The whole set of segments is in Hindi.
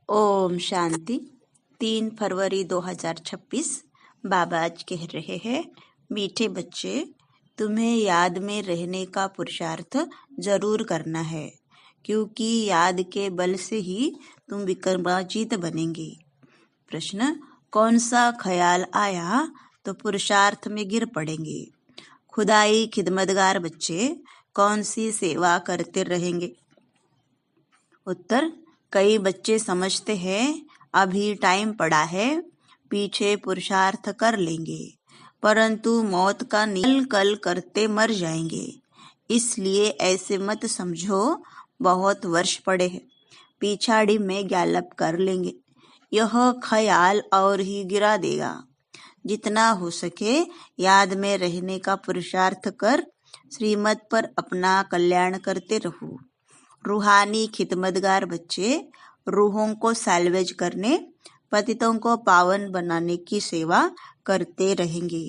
ओम शांति। 3 फरवरी 2026 बाबा आज कह रहे हैं, मीठे बच्चे, तुम्हें याद में रहने का पुरुषार्थ जरूर करना है, क्योंकि याद के बल से ही तुम विक्रमाजीत बनेंगे। प्रश्न, कौन सा ख्याल आया तो पुरुषार्थ में गिर पड़ेंगे। खुदाई खिदमतगार बच्चे कौन सी सेवा करते रहेंगे। उत्तर, कई बच्चे समझते हैं अभी टाइम पड़ा है, पीछे पुरुषार्थ कर लेंगे, परंतु मौत का कल करते मर जाएंगे। इसलिए ऐसे मत समझो बहुत वर्ष पड़े हैं, पिछाड़ी में गैलप कर लेंगे। यह ख्याल और ही गिरा देगा। जितना हो सके याद में रहने का पुरुषार्थ कर श्रीमत पर अपना कल्याण करते रहो। रूहानी खिदमतगार बच्चे रूहों को सैल्वेज करने, पतितों को पावन बनाने की सेवा करते रहेंगे।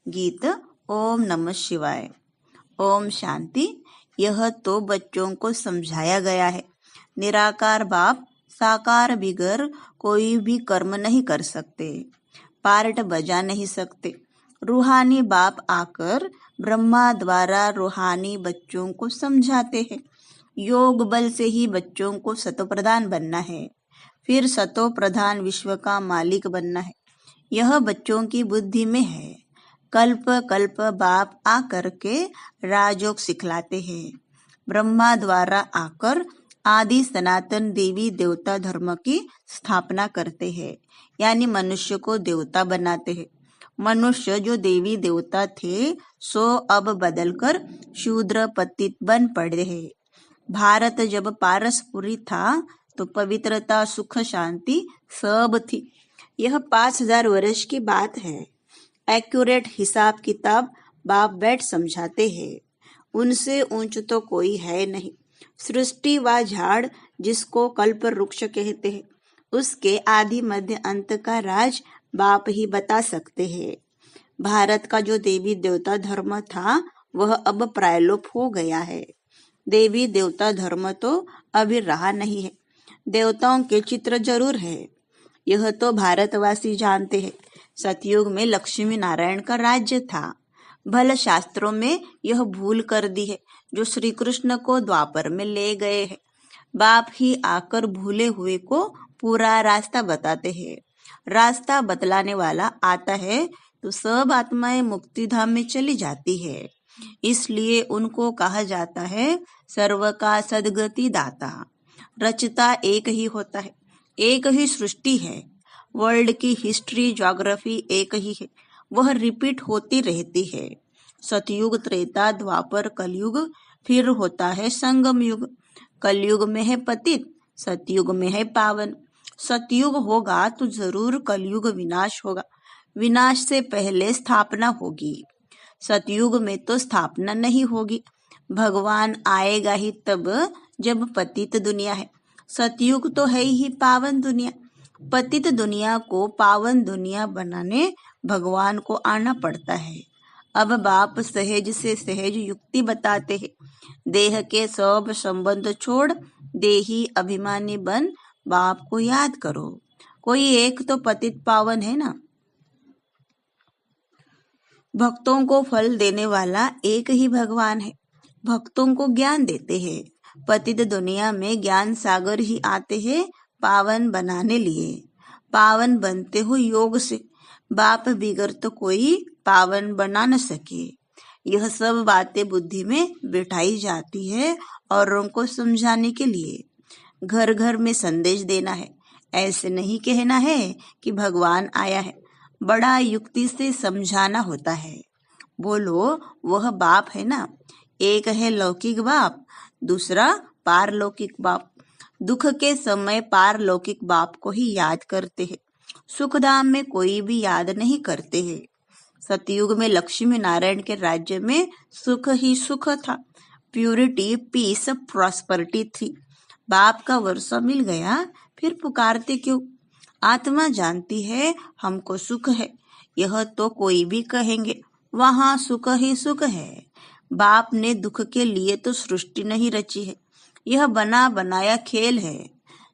गीत ओम नमः शिवाय। ओम शांति। यह तो बच्चों को समझाया गया है, निराकार बाप साकार बिगर कोई भी कर्म नहीं कर सकते, पार्ट बजा नहीं सकते। रूहानी बाप आकर ब्रह्मा द्वारा रूहानी बच्चों को समझाते हैं। योग बल से ही बच्चों को सतो प्रधान बनना है, फिर सतो प्रधान विश्व का मालिक बनना है। यह बच्चों की बुद्धि में है। कल्प कल्प बाप आकर के राजयोग सिखलाते हैं। ब्रह्मा द्वारा आकर आदि सनातन देवी देवता धर्म की स्थापना करते हैं, यानी मनुष्य को देवता बनाते हैं। मनुष्य जो देवी देवता थे सो अब बदलकर शूद्र पतित बन पड़े हैं। भारत जब पारसपुरी था तो पवित्रता सुख शांति सब थी। यह 5000 वर्ष की बात है। एक्यूरेट हिसाब किताब बाप बैठ समझाते हैं। उनसे ऊंच तो कोई है नहीं। सृष्टि व झाड़ जिसको कल्प वृक्ष कहते हैं, उसके आदि मध्य अंत का राज बाप ही बता सकते हैं। भारत का जो देवी देवता धर्म था वह अब प्रायलोप हो गया है। देवी देवता धर्म तो अभी रहा नहीं है। देवताओं के चित्र जरूर है, यह तो भारतवासी जानते हैं। सतयुग में लक्ष्मी नारायण का राज्य था। भले शास्त्रों में यह भूल कर दी है जो श्री कृष्ण को द्वापर में ले गए हैं। बाप ही आकर भूले हुए को पूरा रास्ता बताते हैं। रास्ता बतलाने वाला आता है तो सब आत्माएं मुक्ति धाम में चली जाती है। इसलिए उनको कहा जाता है सर्व का सदगति दाता। रचता एक ही होता है, एक ही सृष्टि है। वर्ल्ड की हिस्ट्री ज्योग्राफी एक ही है, वह रिपीट होती रहती है। सतयुग त्रेता द्वापर कलयुग, फिर होता है संगम युग। कलयुग में है पतित, सतयुग में है पावन। सतयुग होगा तो जरूर कलयुग विनाश होगा। विनाश से पहले स्थापना होगी। सतयुग में तो स्थापना नहीं होगी। भगवान आएगा ही तब जब पतित दुनिया है। सतयुग तो है ही पावन दुनिया। पतित दुनिया को पावन दुनिया बनाने भगवान को आना पड़ता है। अब बाप सहज से सहज युक्ति बताते हैं। देह के सब संबंध छोड़ देही अभिमानी बन बाप को याद करो। कोई एक तो पतित पावन है ना। भक्तों को फल देने वाला एक ही भगवान है। भक्तों को ज्ञान देते हैं। पतित दुनिया में ज्ञान सागर ही आते हैं पावन बनाने लिए। पावन बनते हो योग से, बाप बिगर तो कोई पावन बना न सके। यह सब बातें बुद्धि में बिठाई जाती है और उनको समझाने के लिए। घर घर में संदेश देना है। ऐसे नहीं कहना है कि भगवान आया है। बड़ा युक्ति से समझाना होता है। बोलो वह बाप है ना। एक है लौकिक बाप, दूसरा पारलौकिक बाप। दुख के समय पारलौकिक बाप को ही याद करते हैं। सुखधाम में कोई भी याद नहीं करते हैं। सतयुग में लक्ष्मी नारायण के राज्य में सुख ही सुख था। प्यूरिटी, पीस, प्रॉस्पेरिटी थी। बाप का वर्षा मिल गया, फिर पुकारते क्यों। आत्मा जानती है हमको सुख है। यह तो कोई भी कहेंगे, वहां सुख ही सुख है। बाप ने दुख के लिए तो सृष्टि नहीं रची है। यह बना बनाया खेल है।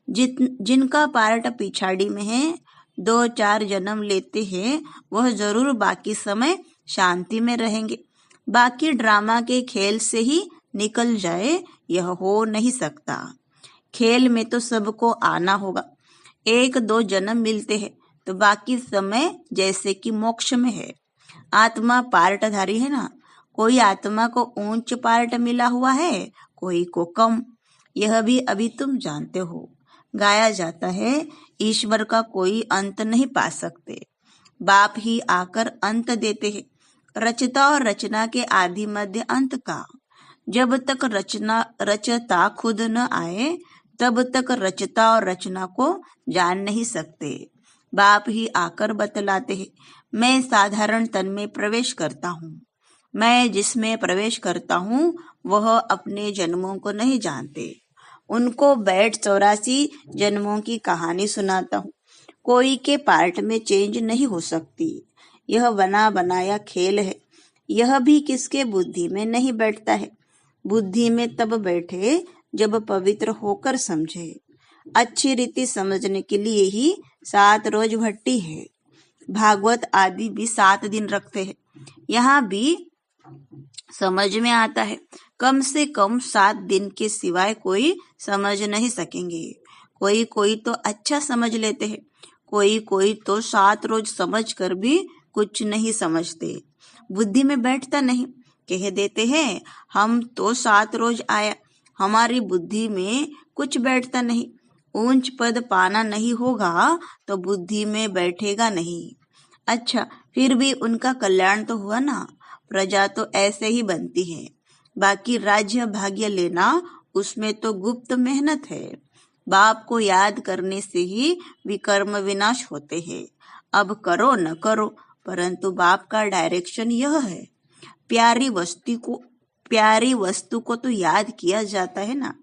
जिनका पार्ट पिछाड़ी में है 2-4 जन्म लेते हैं वह जरूर बाकी समय शांति में रहेंगे। बाकी ड्रामा के खेल से ही निकल जाए यह हो नहीं सकता। खेल में तो सबको आना होगा। 1-2 जन्म मिलते हैं तो बाकी समय जैसे कि मोक्ष में है। आत्मा पार्टधारी है ना, कोई आत्मा को ऊंच पार्ट मिला हुआ है, कोई को कम। यह भी अभी तुम जानते हो। गाया जाता है ईश्वर का कोई अंत नहीं पा सकते, बाप ही आकर अंत देते हैं। रचता और रचना के आदि मध्य अंत का। जब तक रचता खुद न आए तब तक रचता और रचना को जान नहीं सकते। बाप ही आकर बतलाते हैं, मैं साधारण तन में प्रवेश करता हूँ। मैं जिसमें प्रवेश करता हूँ वह अपने जन्मों को नहीं जानते। उनको बैठ 84 जन्मों की कहानी सुनाता हूँ। कोई के पार्ट में चेंज नहीं हो सकती। यह बना बनाया खेल है। यह भी किसके बुद्धि में नहीं बैठता है। बुद्धि में तब बैठे जब पवित्र होकर समझे। अच्छी रीति समझने के लिए ही 7 रोज भट्टी है। भागवत आदि भी 7 दिन रखते हैं। यहाँ भी समझ में आता है। कम से कम 7 दिन के सिवाय कोई समझ नहीं सकेंगे। कोई तो अच्छा समझ लेते हैं, कोई तो 7 रोज समझ कर भी कुछ नहीं समझते। बुद्धि में बैठता नहीं। कह देते हैं हम तो 7 रोज आया। हमारी बुद्धि में कुछ बैठता नहीं। ऊंच पद पाना नहीं होगा तो बुद्धि में बैठेगा नहीं। अच्छा, फिर भी उनका कल्याण तो हुआ ना। प्रजा तो ऐसे ही बनती है। बाकी राज्य भाग्य लेना उसमें तो गुप्त मेहनत है। बाप को याद करने से ही विकर्म विनाश होते हैं। अब करो न करो, परंतु बाप का डायरेक्शन यह है। प्यारी वस्तु को तो याद किया जाता है ना।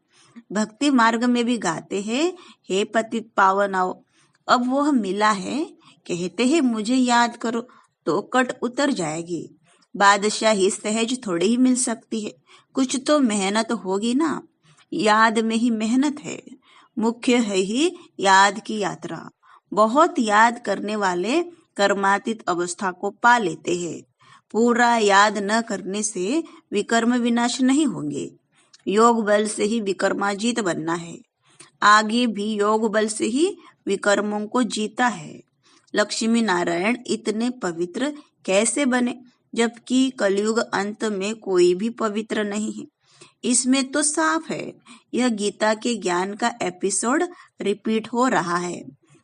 भक्ति मार्ग में भी गाते हैं, हे पतित पावन आओ। अब वह मिला है, कहते हैं मुझे याद करो तो कट उतर जाएगी। बादशाही सहज थोड़ी ही मिल सकती है। कुछ तो मेहनत होगी ना। याद में ही मेहनत है। मुख्य है ही याद की यात्रा। बहुत याद करने वाले कर्मातीत अवस्था को पा लेते हैं। पूरा याद न करने से विकर्म विनाश नहीं होंगे। योग बल से ही विकर्माजीत बनना है। आगे भी योग बल से ही विकर्मों को जीता है। लक्ष्मी नारायण इतने पवित्र कैसे बने, जबकि कलयुग अंत में कोई भी पवित्र नहीं है। इसमें तो साफ है। यह गीता के ज्ञान का एपिसोड रिपीट हो रहा है।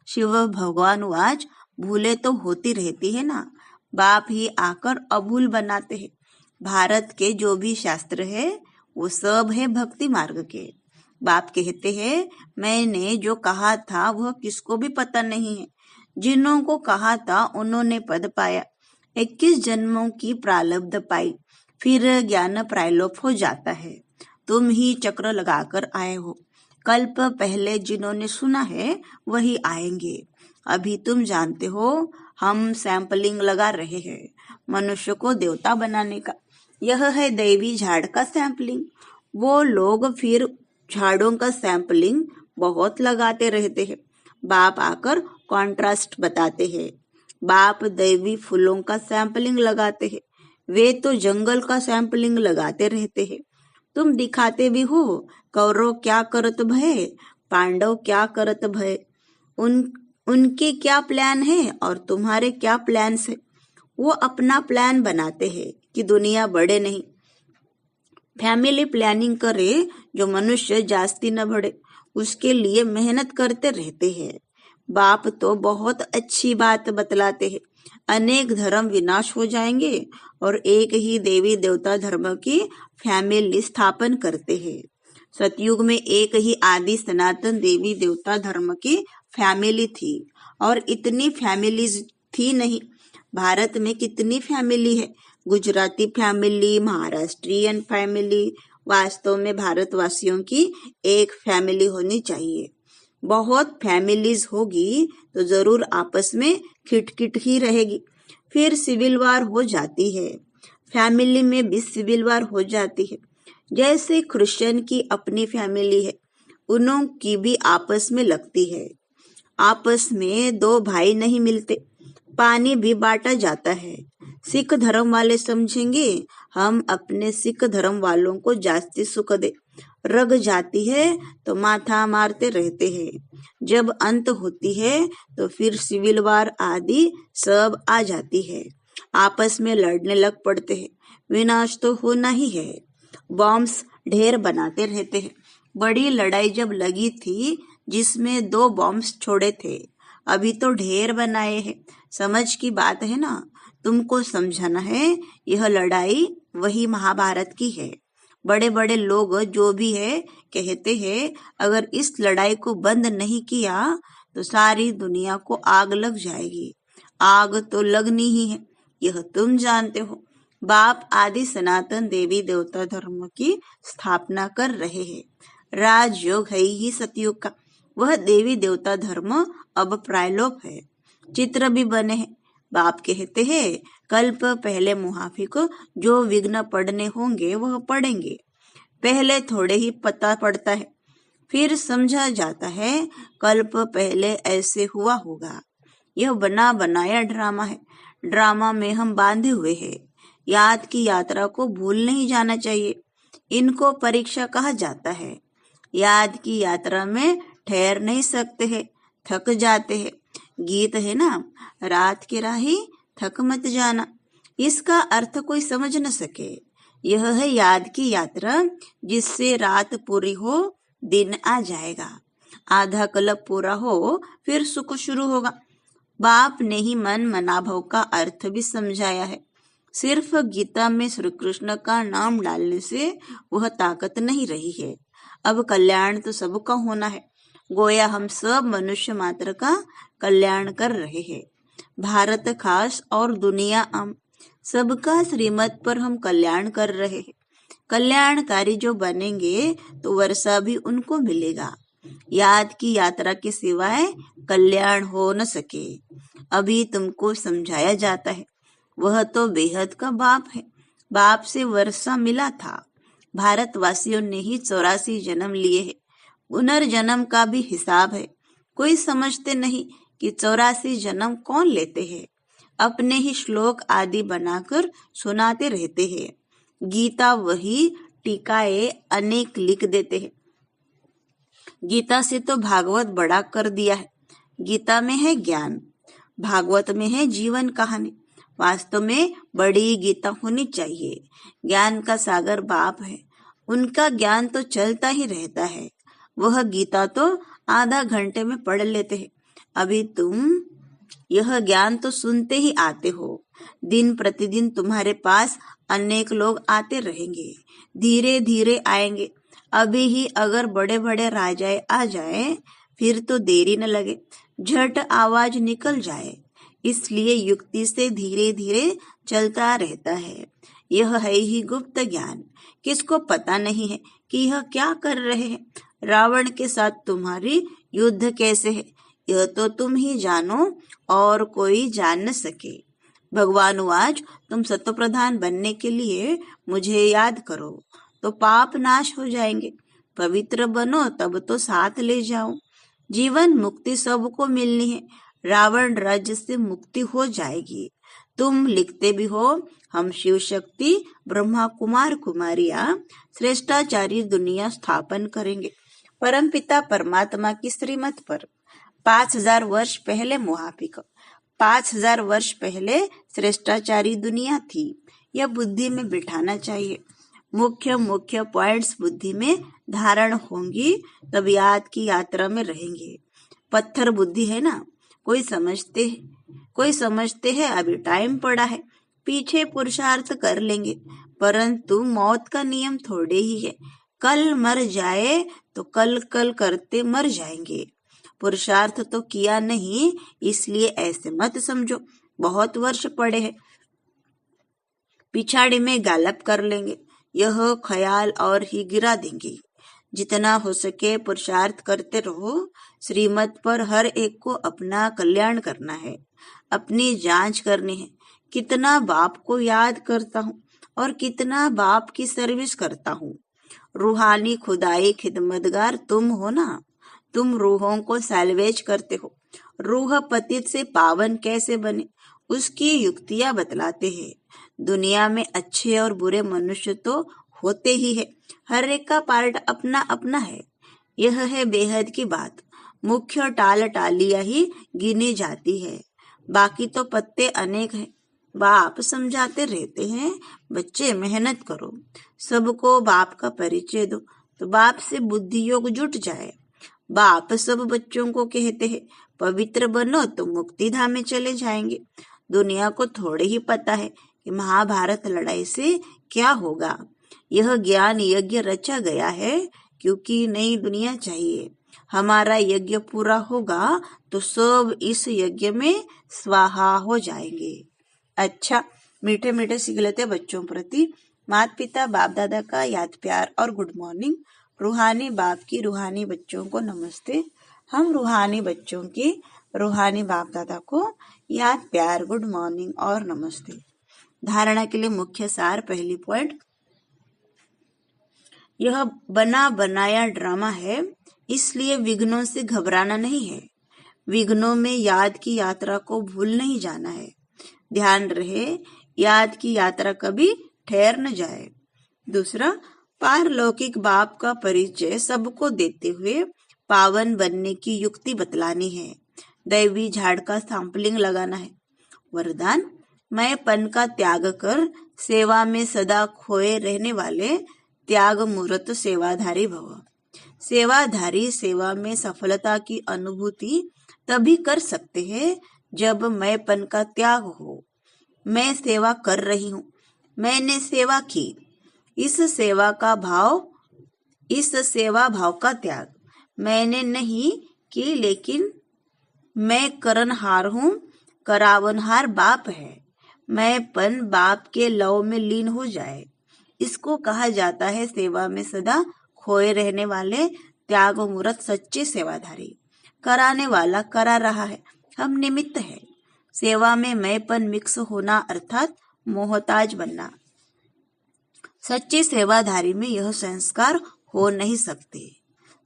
शिव भगवान आज भूले तो होती रहती है ना। बाप ही आकर अभूल बनाते हैं। भारत के जो भी शास्त्र है वो सब है भक्ति मार्ग के। बाप कहते हैं मैंने जो कहा था वह किसको भी पता नहीं है। जिन्हों को कहा था उन्होंने पद पाया। 21 जन्मों की प्रारब्ध पाई, फिर ज्ञान प्रायलोप हो जाता है। तुम ही चक्र लगाकर आए हो। कल्प पहले जिन्होंने सुना है वही आएंगे। अभी तुम जानते हो हम सैंपलिंग लगा रहे हैं मनुष्य को देवता बनाने का। यह है दैवी झाड़ का सैंपलिंग। वो लोग फिर झाड़ों का सैंपलिंग बहुत लगाते रहते हैं। बाप आकर कॉन्ट्रास्ट बताते हैं। बाप दैवी फूलों का सैंपलिंग लगाते हैं। वे तो जंगल का सैंपलिंग लगाते रहते हैं। तुम दिखाते भी हो कौरव क्या करत भय, पांडव क्या करत भय। उनके क्या प्लान है और तुम्हारे क्या प्लान्स है। वो अपना प्लान बनाते हैं कि दुनिया बढ़े नहीं। फैमिली प्लानिंग करे जो मनुष्य जास्ती न बढ़े, उसके लिए मेहनत करते रहते हैं। बाप तो बहुत अच्छी बात बतलाते हैं। अनेक धर्म विनाश हो जाएंगे और एक ही देवी देवता धर्म की फैमिली स्थापन करते हैं। सतयुग में एक ही आदि सनातन देवी देवता धर्म की फैमिली थी और इतनी फैमिलीज थी नहीं। भारत में कितनी फैमिली है। Gujarati family, Maharashtrian family. वास्तव में भारतवासियों की एक फैमिली होनी चाहिए। बहुत फैमिलीज होगी तो जरूर आपस में खिटखिट ही रहेगी। फिर सिविल वार हो जाती है। फैमिली में भी सिविल वार हो जाती है। जैसे क्रिश्चियन की अपनी फैमिली है, उनों की भी आपस में लगती है। आपस में दो भाई नहीं मिलते, पानी भी बांटा जाता है। सिख धर्म वाले समझेंगे हम अपने सिख धर्म वालों को जास्ती सुख दे, रग जाती है तो माथा मारते रहते हैं। जब अंत होती है तो फिर सिविल वार आदि सब आ जाती है, आपस में लड़ने लग पड़ते हैं। विनाश तो होना ही है, बॉम्ब्स ढेर बनाते रहते हैं। बड़ी लड़ाई जब लगी थी जिसमें 2 बॉम्ब्स छोड़े थे, अभी तो ढेर बनाए हैं। समझ की बात है ना, तुमको समझाना है। यह लड़ाई वही महाभारत की है। बड़े बड़े लोग जो भी है कहते हैं अगर इस लड़ाई को बंद नहीं किया तो सारी दुनिया को आग लग जाएगी। आग तो लगनी ही है, यह तुम जानते हो। बाप आदि सनातन देवी देवता धर्म की स्थापना कर रहे हैं। राजयोग है ही सतयुग का, वह देवी देवता धर्म अब प्रायलोप है। चित्र भी बने हैं। बाप कहते हैं कल्प पहले मुहाफिक जो विघ्न पढ़ने होंगे वह पढ़ेंगे। पहले थोड़े ही पता पड़ता है, फिर समझा जाता है कल्प पहले ऐसे हुआ होगा। यह बना बनाया ड्रामा है, ड्रामा में हम बांधे हुए हैं। याद की यात्रा को भूल नहीं जाना चाहिए। इनको परीक्षा कहा जाता है। याद की यात्रा में ठहर नहीं सकते हैं, थक जाते हैं। गीत है ना, रात की राही थक मत जाना। इसका अर्थ कोई समझ न सके। यह है याद की यात्रा, जिससे रात पूरी हो दिन आ जाएगा। आधा कल्प पूरा हो फिर सुख शुरू होगा। बाप ने ही मन मनाभव का अर्थ भी समझाया है। सिर्फ गीता में श्री कृष्ण का नाम डालने से वह ताकत नहीं रही है। अब कल्याण तो सबका होना है। गोया हम सब मनुष्य मात्र का कल्याण कर रहे हैं। भारत खास और दुनिया आम, सबका श्रीमत पर हम कल्याण कर रहे हैं। कल्याणकारी जो बनेंगे तो वर्षा भी उनको मिलेगा। याद की यात्रा के सिवाय कल्याण हो न सके। अभी तुमको समझाया जाता है, वह तो बेहद का बाप है। बाप से वर्षा मिला था। भारतवासियों ने ही 84 जन्म लिए हैं। पुनर्जन्म का भी हिसाब है। कोई समझते नहीं कि 84 जन्म कौन लेते हैं। अपने ही श्लोक आदि बनाकर सुनाते रहते हैं। गीता वही टीकाएं अनेक लिख देते हैं। गीता से तो भागवत बड़ा कर दिया है। गीता में है ज्ञान, भागवत में है जीवन कहानी। वास्तव में बड़ी गीता होनी चाहिए। ज्ञान का सागर बाप है, उनका ज्ञान तो चलता ही रहता है। वह गीता तो आधा घंटे में पढ़ लेते हैं। अभी तुम यह ज्ञान तो सुनते ही आते हो। दिन प्रतिदिन तुम्हारे पास अनेक लोग आते रहेंगे, धीरे धीरे आएंगे। अभी ही अगर बड़े बड़े राजाए आ जाए फिर तो देरी न लगे, झट आवाज निकल जाए। इसलिए युक्ति से धीरे धीरे चलता रहता है। यह है ही गुप्त ज्ञान। किसको पता नहीं है कि यह क्या कर रहे हैं। रावण के साथ तुम्हारी युद्ध कैसे है, यह तो तुम ही जानो और कोई जान न सके। भगवान आज तुम सत्वप्रधान बनने के लिए मुझे याद करो तो पाप नाश हो जाएंगे। पवित्र बनो तब तो साथ ले जाओ। जीवन मुक्ति सबको मिलनी है। रावण राज्य से मुक्ति हो जाएगी। तुम लिखते भी हो हम शिव शक्ति ब्रह्मा कुमार कुमारियां श्रेष्ठाचारी दुनिया स्थापन करेंगे परमपिता परमात्मा की श्रीमत पर। 5000 वर्ष पहले मुहाफिक, 5000 वर्ष पहले श्रेष्ठाचारी दुनिया थी। यह बुद्धि में बिठाना चाहिए। मुख्य मुख्य पॉइंट्स बुद्धि में धारण होंगी तब याद की यात्रा में रहेंगे। पत्थर बुद्धि है ना, कोई समझते हैं अभी टाइम पड़ा है, पीछे पुरुषार्थ कर लेंगे। परंतु मौत का नियम थोड़े ही है। कल मर जाए तो कल कल करते मर जाएंगे। पुरुषार्थ तो किया नहीं, इसलिए ऐसे मत समझो बहुत वर्ष पड़े हैं, पिछाड़ी में गालप कर लेंगे। यह ख्याल और ही गिरा देंगे। जितना हो सके पुरुषार्थ करते रहो। श्रीमत पर हर एक को अपना कल्याण करना है, अपनी जांच करनी है। कितना बाप को याद करता हूँ और कितना बाप की सर्विस करता हूँ। रूहानी खुदाई खिदमतगार तुम हो ना। तुम रूहों को सैल्वेज करते हो। रूह पतित से पावन कैसे बने उसकी युक्तियां बतलाते हैं। दुनिया में अच्छे और बुरे मनुष्य तो होते ही है, हर एक का पार्ट अपना अपना है। यह है बेहद की बात। मुख्य टाल टालियां ही गिनी जाती है, बाकी तो पत्ते अनेक हैं। बाप समझाते रहते हैं, बच्चे मेहनत करो, सबको बाप का परिचय दो तो बाप से बुद्धि योग जुट जाए। बाप सब बच्चों को कहते हैं, पवित्र बनो तो मुक्ति धाम में चले जाएंगे। दुनिया को थोड़े ही पता है कि महाभारत लड़ाई से क्या होगा। यह ज्ञान यज्ञ रचा गया है क्योंकि नई दुनिया चाहिए। हमारा यज्ञ पूरा होगा तो सब इस यज्ञ में स्वाहा हो जाएंगे। अच्छा, मीठे मीठे सिखलते बच्चों प्रति माता पिता बाप दादा का याद प्यार और गुड मॉर्निंग। रूहानी बाप की रूहानी बच्चों को नमस्ते। हम रूहानी बच्चों की रूहानी बाप दादा को याद प्यार गुड मॉर्निंग और नमस्ते। धारणा के लिए मुख्य सार, पहली पॉइंट, यह बना बनाया ड्रामा है, इसलिए विघ्नों से घबराना नहीं है। विघ्नों में याद की यात्रा को भूल नहीं जाना है। ध्यान रहे याद की यात्रा कभी ठहर न जाए। दूसरा, पारलौकिक बाप का परिचय सबको देते हुए पावन बनने की युक्ति बतलानी है। दैवी झाड़ का सैंपलिंग लगाना है। वरदान, मैंपन का त्याग कर सेवा में सदा खोए रहने वाले त्याग मूर्त सेवाधारी भव। सेवाधारी सेवा में सफलता की अनुभूति तभी कर सकते हैं जब मैंपन का त्याग हो। मैं सेवा कर रही हूँ, मैंने सेवा की, इस सेवा भाव का त्याग। मैंने नहीं की लेकिन मैं करनहार हूँ, करावनहार बाप है। मैंपन बाप के लव में लीन हो जाए, इसको कहा जाता है सेवा में सदा खोए रहने वाले त्याग मूर्त सच्चे सेवाधारी। कराने वाला करा रहा है, हम निमित्त है। सेवा में मैंपन मिक्स होना अर्थात मोहताज बनना। सच्चे सेवाधारी में यह संस्कार हो नहीं सकते।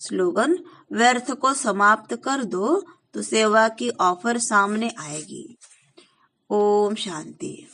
स्लोगन, व्यर्थ को समाप्त कर दो तो सेवा की ऑफर सामने आएगी। ओम शांति।